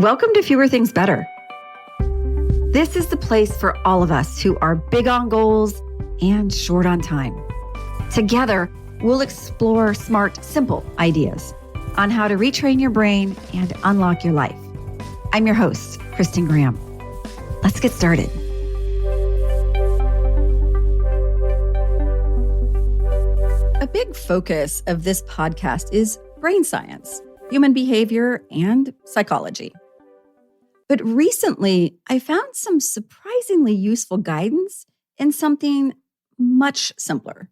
Welcome to Fewer Things Better. This is the place for all of us who are big on goals and short on time. Together, we'll explore smart, simple ideas on how to retrain your brain and unlock your life. I'm your host, Kristin Graham. Let's get started. A big focus of this podcast is brain science, human behavior, and psychology. But recently, I found some surprisingly useful guidance in something much simpler,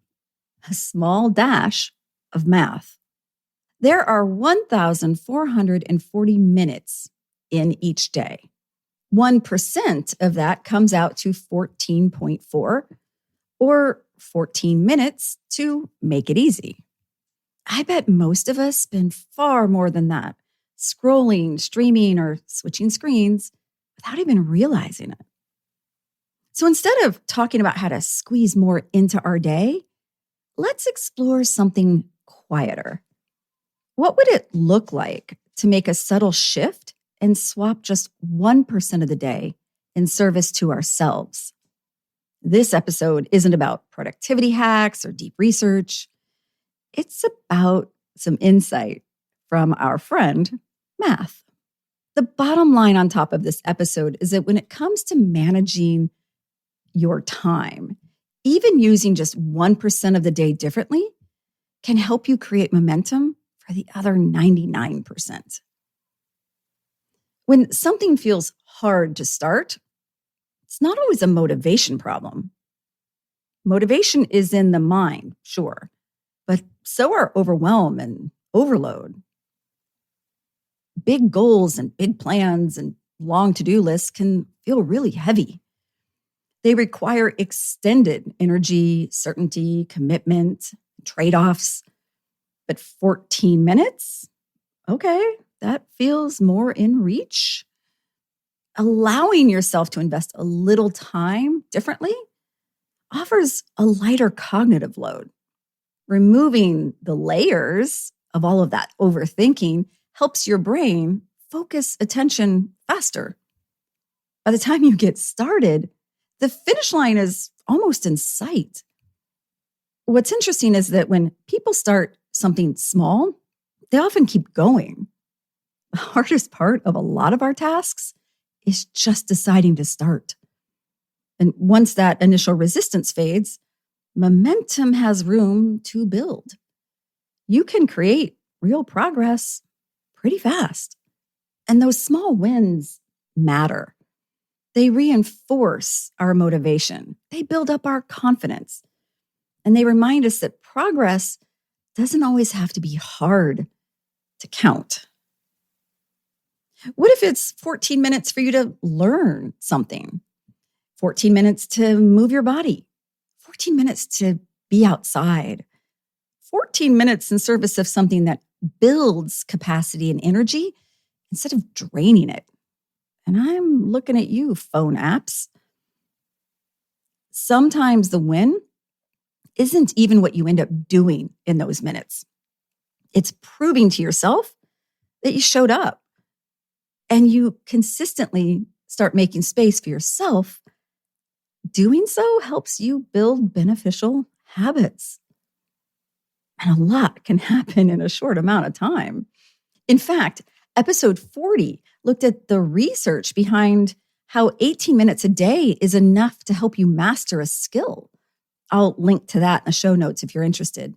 a small dash of math. There are 1,440 minutes in each day. 1% of that comes out to 14.4, or 14 minutes to make it easy. I bet most of us spend far more than that, scrolling, streaming, or switching screens without even realizing it. So instead of talking about how to squeeze more into our day, let's explore something quieter. What would it look like to make a subtle shift and swap just 1% of the day in service to ourselves? This episode isn't about productivity hacks or deep research. It's about some insight from our friend, math. The bottom line on top of this episode is that when it comes to managing your time, even using just 1% of the day differently can help you create momentum for the other 99%. When something feels hard to start, it's not always a motivation problem. Motivation is in the mind, sure, but so are overwhelm and overload. Big goals and big plans and long to-do lists can feel really heavy. They require extended energy, certainty, commitment, trade-offs. But 14 minutes? Okay, that feels more in reach. Allowing yourself to invest a little time differently offers a lighter cognitive load. Removing the layers of all of that overthinking helps your brain focus attention faster. By the time you get started, the finish line is almost in sight. What's interesting is that when people start something small, they often keep going. The hardest part of a lot of our tasks is just deciding to start. And once that initial resistance fades, momentum has room to build. You can create real progress pretty fast. And those small wins matter. They reinforce our motivation. They build up our confidence. And they remind us that progress doesn't always have to be hard to count. What if it's 14 minutes for you to learn something? 14 minutes to move your body? 14 minutes to be outside? 14 minutes in service of something that builds capacity and energy instead of draining it. And I'm looking at you, phone apps. Sometimes the win isn't even what you end up doing in those minutes. It's proving to yourself that you showed up and you consistently start making space for yourself. Doing so helps you build beneficial habits. And a lot can happen in a short amount of time. In fact, episode 40 looked at the research behind how 18 minutes a day is enough to help you master a skill. I'll link to that in the show notes if you're interested.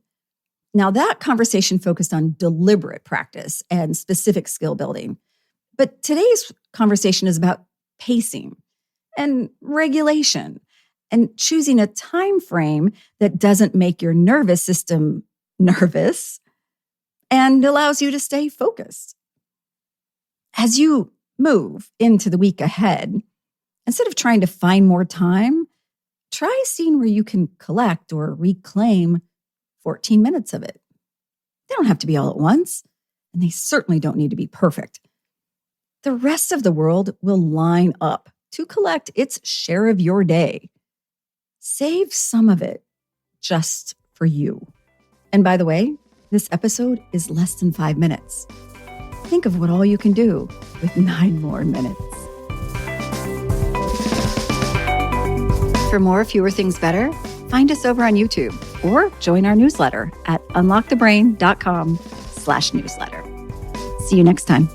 Now, that conversation focused on deliberate practice and specific skill building. But today's conversation is about pacing and regulation and choosing a time frame that doesn't make your nervous system nervous and allows you to stay focused. As you move into the week ahead, instead of trying to find more time, try seeing where you can collect or reclaim 14 minutes of it. They don't have to be all at once, and they certainly don't need to be perfect. The rest of the world will line up to collect its share of your day. Save some of it just for you. And by the way, this episode is less than 5 minutes. think of what all you can do with 9 more minutes. For more Fewer Things Better, find us over on YouTube or join our newsletter at unlockthebrain.com/newsletter. See you next time.